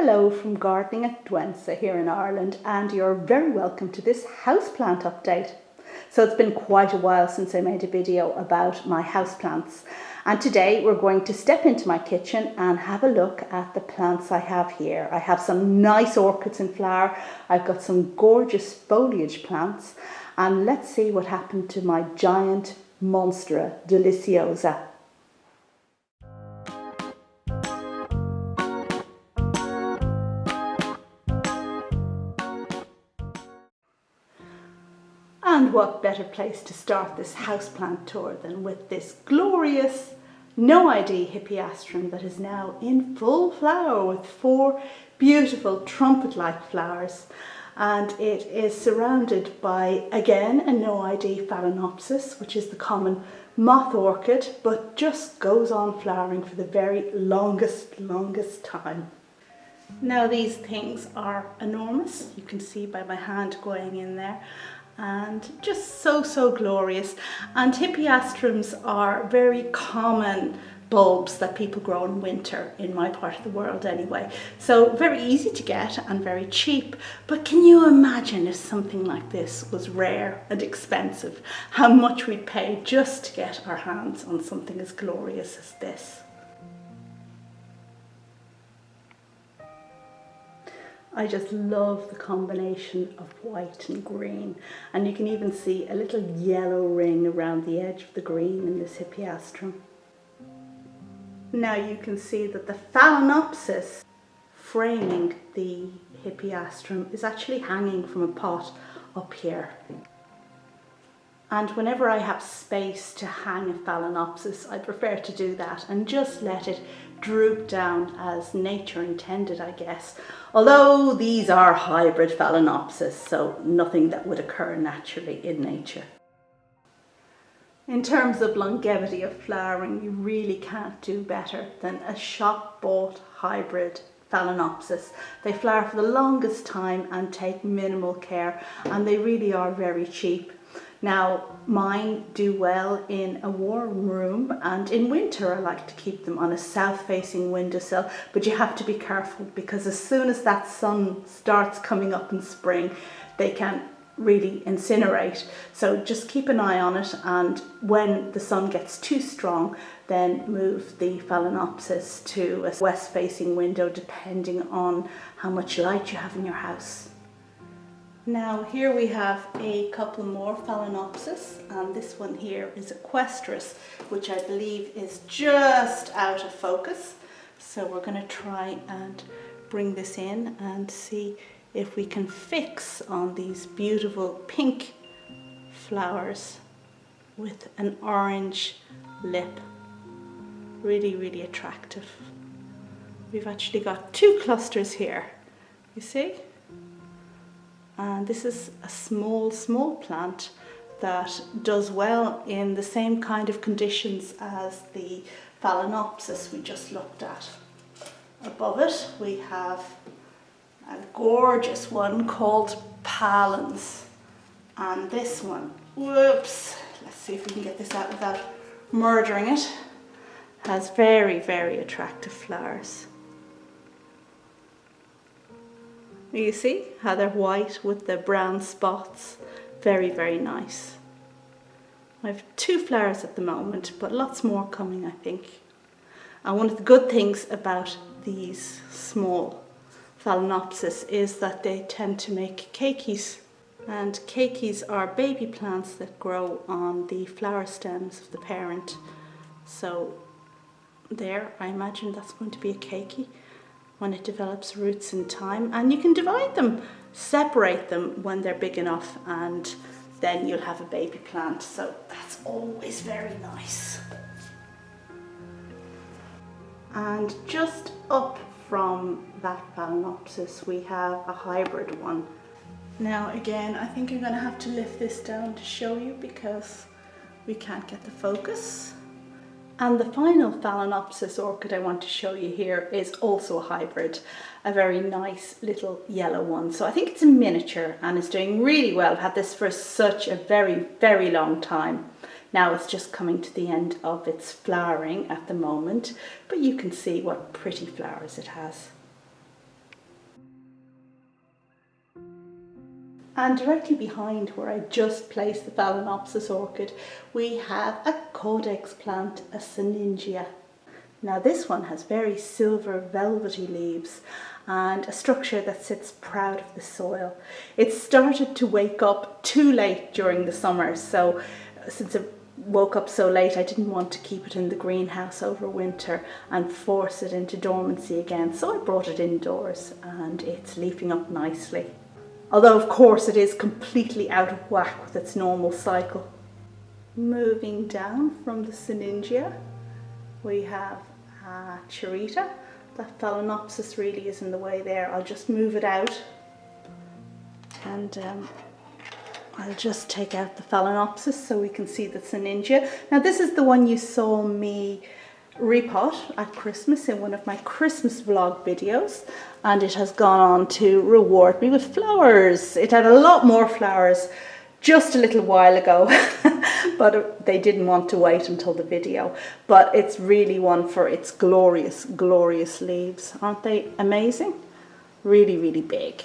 Hello from Gardening at Dwensa here in Ireland, and you're very welcome to this houseplant update. So it's been quite a while since I made a video about my houseplants, and today we're going to step into my kitchen and have a look at the plants I have here. I have some nice orchids in flower, I've got some gorgeous foliage plants, and let's see what happened to my giant Monstera deliciosa. And what better place to start this houseplant tour than with this glorious noid hippeastrum that is now in full flower with 4 beautiful trumpet-like flowers. And it is surrounded by, again, a noid Phalaenopsis, which is the common moth orchid, but just goes on flowering for the very longest time. Now these things are enormous, you can see by my hand going in there, and just so glorious. And hippeastrums are very common bulbs that people grow in winter in my part of the world anyway. So very easy to get and very cheap. But can you imagine if something like this was rare and expensive, how much we'd pay just to get our hands on something as glorious as this? I just love the combination of white and green, and you can even see a little yellow ring around the edge of the green in this hippeastrum. Now you can see that the Phalaenopsis framing the hippeastrum is actually hanging from a pot up here. And whenever I have space to hang a Phalaenopsis, I prefer to do that and just let it droop down as nature intended, I guess. Although these are hybrid Phalaenopsis, so nothing that would occur naturally in nature. In terms of longevity of flowering, you really can't do better than a shop-bought hybrid Phalaenopsis. They flower for the longest time and take minimal care, and they really are very cheap. Now, mine do well in a warm room, and in winter I like to keep them on a south-facing windowsill, but you have to be careful because as soon as that sun starts coming up in spring, they can really incinerate. So just keep an eye on it, and when the sun gets too strong, then move the Phalaenopsis to a west-facing window depending on how much light you have in your house. Now here we have a couple more Phalaenopsis, and this one here is equestris, which I believe is just out of focus. So we're going to try and bring this in and see if we can fix on these beautiful pink flowers with an orange lip. Really attractive. We've actually got 2 clusters here, you see? And this is a small plant that does well in the same kind of conditions as the Phalaenopsis we just looked at. Above it we have a gorgeous one called pallens, and this one, whoops, let's see if we can get this out without murdering it, has very attractive flowers. You see how they're white with the brown spots? Very nice. I have 2 flowers at the moment, but lots more coming, I think. And one of the good things about these small Phalaenopsis is that they tend to make keikis. And keikis are baby plants that grow on the flower stems of the parent. So there, I imagine that's going to be a keiki when it develops roots in time, and you can divide them, separate them when they're big enough, and then you'll have a baby plant, so that's always very nice. And just up from that Phalaenopsis we have a hybrid one. Now again, I think I'm going to have to lift this down to show you because we can't get the focus. And the final Phalaenopsis orchid I want to show you here is also a hybrid, a very nice little yellow one. So I think it's a miniature and it's doing really well. I've had this for such a very long time. Now it's just coming to the end of its flowering at the moment, but you can see what pretty flowers it has. And directly behind where I just placed the Phalaenopsis orchid, we have a Codex plant, a Sinningia. Now this one has very silver velvety leaves and a structure that sits proud of the soil. It started to wake up too late during the summer, so since it woke up so late I didn't want to keep it in the greenhouse over winter and force it into dormancy again, so I brought it indoors and it's leafing up nicely. Although of course it is completely out of whack with its normal cycle. Moving down from the Sinningia, we have Chirita. That Phalaenopsis really is in the way there. I'll just move it out and I'll just take out the Phalaenopsis so we can see the Sinningia. Now this is the one you saw me repot at Christmas in one of my Christmas vlog videos, and it has gone on to reward me with flowers. It had a lot more flowers just a little while ago, but they didn't want to wait until the video. But it's really one for its glorious, glorious leaves. Aren't they amazing? Really, really big.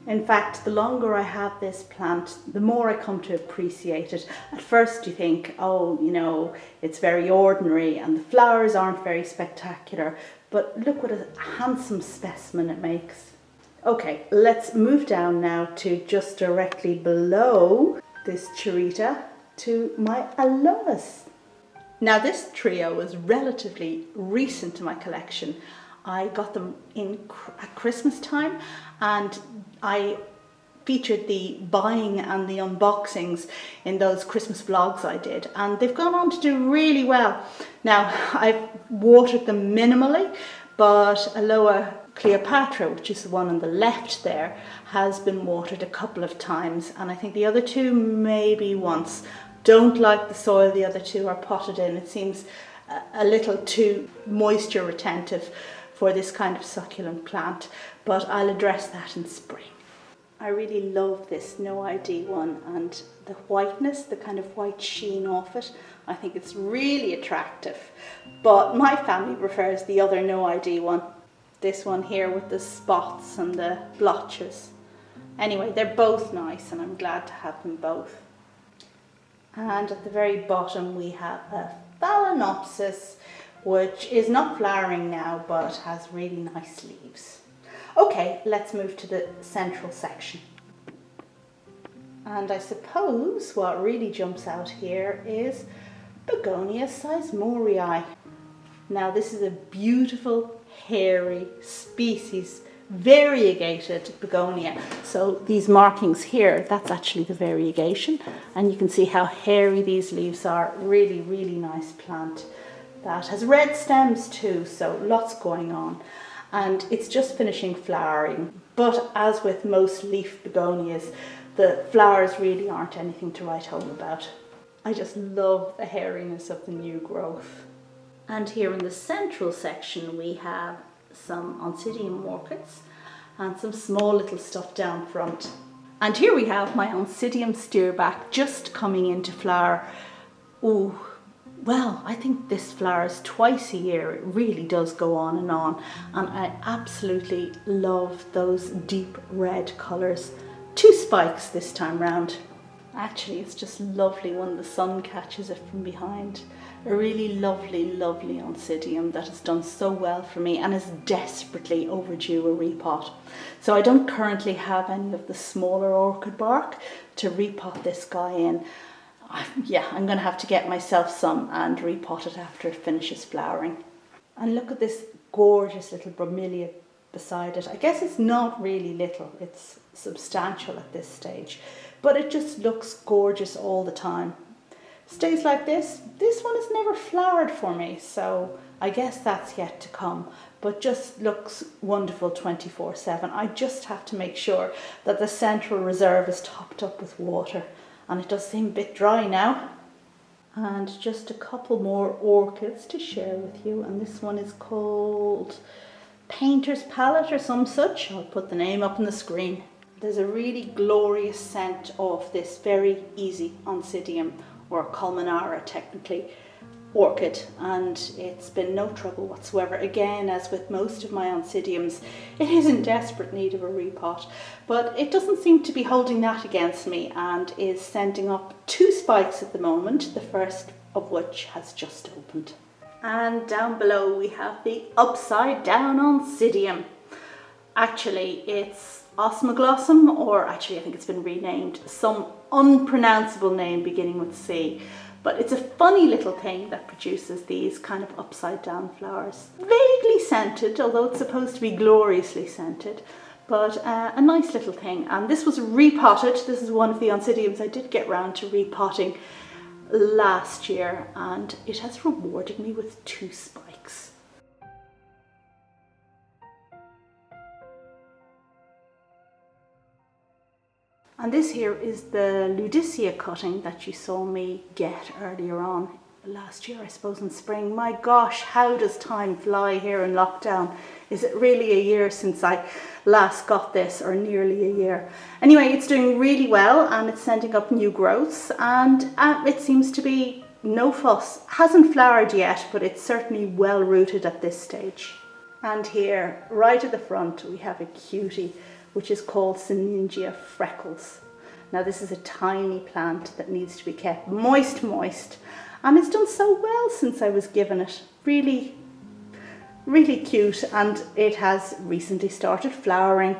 In fact, the longer I have this plant, the more I come to appreciate it. At first you think, oh, you know, it's very ordinary and the flowers aren't very spectacular, but look what a handsome specimen it makes. Okay, let's move down now to just directly below this Chirita to my Aloes. Now this trio was relatively recent to my collection. I got them at Christmas time, and I featured the buying and the unboxings in those Christmas vlogs I did, and they've gone on to do really well. Now I've watered them minimally, but Aloe Cleopatra, which is the one on the left there, has been watered a couple of times, and I think the other two maybe once. Don't like the soil the other two are potted in. It seems a little too moisture retentive for this kind of succulent plant, but I'll address that in spring. I really love this noid one, and the whiteness, the kind of white sheen off it, I think it's really attractive. But my family prefers the other noid one, this one here with the spots and the blotches. Anyway, they're both nice and I'm glad to have them both. And at the very bottom we have a Phalaenopsis, which is not flowering now but has really nice leaves. Okay, let's move to the central section. And I suppose what really jumps out here is Begonia sizemoreae. Now this is a beautiful, hairy species, variegated begonia. So these markings here, that's actually the variegation, and you can see how hairy these leaves are. Really, really nice plant. That has red stems too, so lots going on. And it's just finishing flowering. But as with most leaf begonias, the flowers really aren't anything to write home about. I just love the hairiness of the new growth. And here in the central section we have some Oncidium orchids and some small little stuff down front. And here we have my Oncidium Stirbic just coming into flower. Ooh. Well, I think this flowers twice a year. It really does go on, and I absolutely love those deep red colours. 2 spikes this time round. Actually, it's just lovely when the sun catches it from behind. A really lovely, lovely Oncidium that has done so well for me and is desperately overdue a repot. So I don't currently have any of the smaller orchid bark to repot this guy in. Yeah, I'm going to have to get myself some and repot it after it finishes flowering. And look at this gorgeous little bromelia beside it. I guess it's not really little, it's substantial at this stage, but it just looks gorgeous all the time. Stays like this. This one has never flowered for me, so I guess that's yet to come, but just looks wonderful 24/7. I just have to make sure that the central reserve is topped up with water. And it does seem a bit dry now. And just a couple more orchids to share with you. And this one is called Painter's Palette or some such. I'll put the name up on the screen. There's a really glorious scent of this very easy Oncidium, or Colmanara technically. orchid, and it's been no trouble whatsoever. Again, as with most of my Oncidiums, it is in desperate need of a repot, but it doesn't seem to be holding that against me and is sending up 2 spikes at the moment, the first of which has just opened. And down below we have the upside down Oncidium. Actually, it's Osmoglossum, or actually I think it's been renamed some unpronounceable name beginning with C. But it's a funny little thing that produces these kind of upside down flowers. Vaguely scented, although it's supposed to be gloriously scented, but a nice little thing. And this was repotted. This is one of the Oncidiums I did get round to repotting last year, and it has rewarded me with 2 spikes. And this here is the Ludisia cutting that you saw me get earlier on last year, I suppose in spring. My gosh, how does time fly here in lockdown? Is it really a year since I last got this, or nearly a year? Anyway, it's doing really well and it's sending up new growths, and it seems to be no fuss. Hasn't flowered yet, but it's certainly well rooted at this stage. And here, right at the front, we have a cutie, which is called Sinningia Freckles. Now this is a tiny plant that needs to be kept moist, and it's done so well since I was given it. Really, really cute, and it has recently started flowering.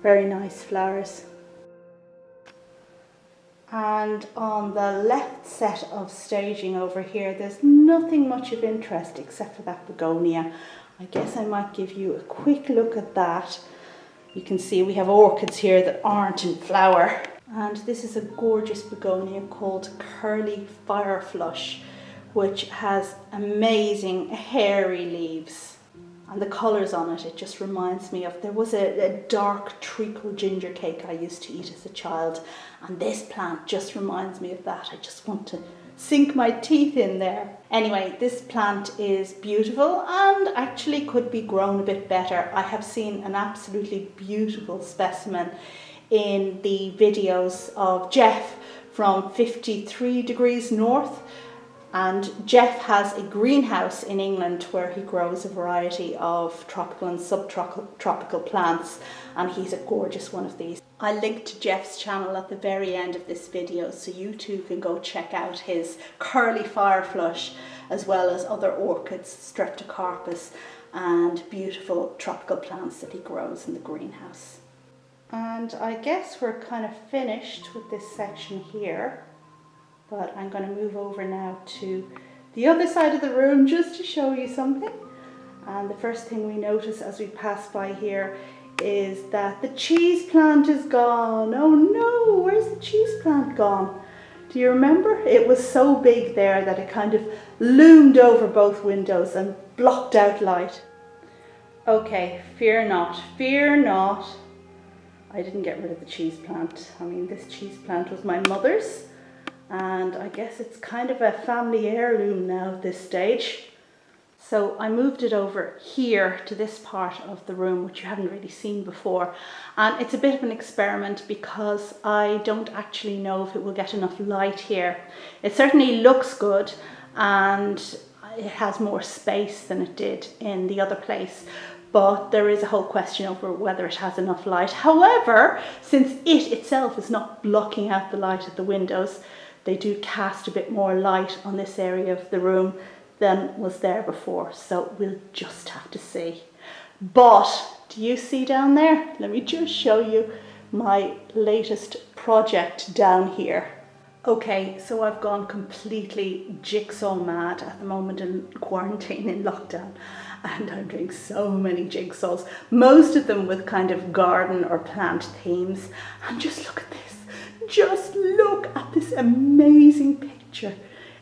Very nice flowers. And on the left set of staging over here, there's nothing much of interest except for that begonia. I guess I might give you a quick look at that. You can see we have orchids here that aren't in flower. And this is a gorgeous begonia called Curly Fireflush, which has amazing hairy leaves. And the colours on it, it just reminds me of, there was a dark treacle ginger cake I used to eat as a child, and this plant just reminds me of that. I just want to sink my teeth in there. Anyway, this plant is beautiful and actually could be grown a bit better. I have seen an absolutely beautiful specimen in the videos of Jeff from 53 degrees north. And Jeff has a greenhouse in England where he grows a variety of tropical and subtropical plants, and he's a gorgeous one of these. I linked to Jeff's channel at the very end of this video, so you too can go check out his Curly Fireflush, as well as other orchids, Streptocarpus, and beautiful tropical plants that he grows in the greenhouse. And I guess we're kind of finished with this section here. But I'm going to move over now to the other side of the room just to show you something. And the first thing we notice as we pass by here is that the cheese plant is gone. Oh no, where's the cheese plant gone? Do you remember? It was so big there that it kind of loomed over both windows and blocked out light. Okay, fear not, fear not. I didn't get rid of the cheese plant. I mean, this cheese plant was my mother's. And I guess it's kind of a family heirloom now at this stage. So I moved it over here to this part of the room, which you haven't really seen before. And it's a bit of an experiment because I don't actually know if it will get enough light here. It certainly looks good and it has more space than it did in the other place. But there is a whole question over whether it has enough light. However, since it itself is not blocking out the light at the windows, they do cast a bit more light on this area of the room than was there before. So we'll just have to see. But do you see down there? Let me just show you my latest project down here. Okay, so I've gone completely jigsaw mad at the moment in quarantine, in lockdown. And I'm doing so many jigsaws, most of them with kind of garden or plant themes. And just look at this. Just look at this amazing picture.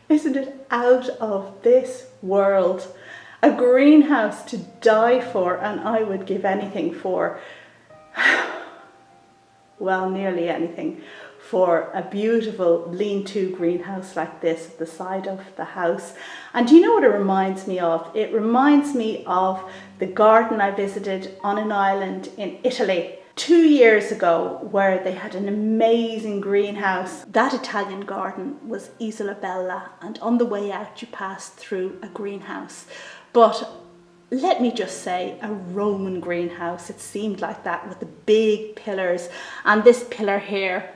Isn't it out of this world? A greenhouse to die for, and I would give anything for, well, nearly anything, for a beautiful lean-to greenhouse like this at the side of the house. And do you know what it reminds me of? It reminds me of the garden I visited on an island in Italy 2 years ago, where they had an amazing greenhouse. That Italian garden was Isola Bella, and on the way out you passed through a greenhouse. But let me just say, a Roman greenhouse. It seemed like that, with the big pillars, and this pillar here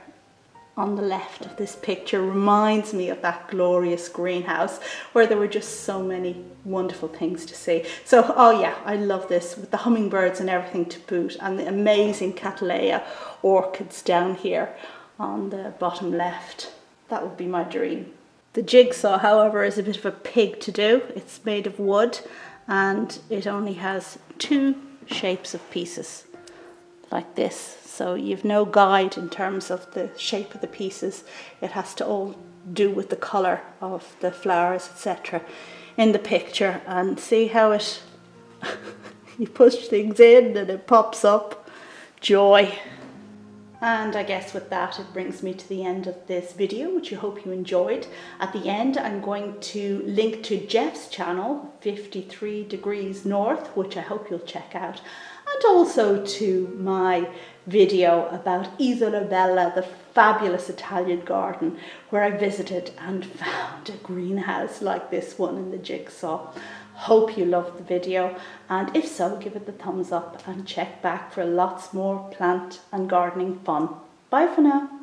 on the left of this picture reminds me of that glorious greenhouse where there were just so many wonderful things to see. So, oh yeah, I love this, with the hummingbirds and everything to boot, and the amazing Cattleya orchids down here on the bottom left. That would be my dream. The jigsaw, however, is a bit of a pig to do. It's made of wood and it only has 2 shapes of pieces like this. So you've no guide in terms of the shape of the pieces. It has to all do with the colour of the flowers, etc. in the picture. And see how it, you push things in and it pops up. Joy. And I guess with that, it brings me to the end of this video, which I hope you enjoyed. At the end, I'm going to link to Jeff's channel, 53 Degrees North, which I hope you'll check out. And also to my video about Isola Bella, the fabulous Italian garden, where I visited and found a greenhouse like this one in the jigsaw. Hope you loved the video, and if so, give it the thumbs up and check back for lots more plant and gardening fun. Bye for now.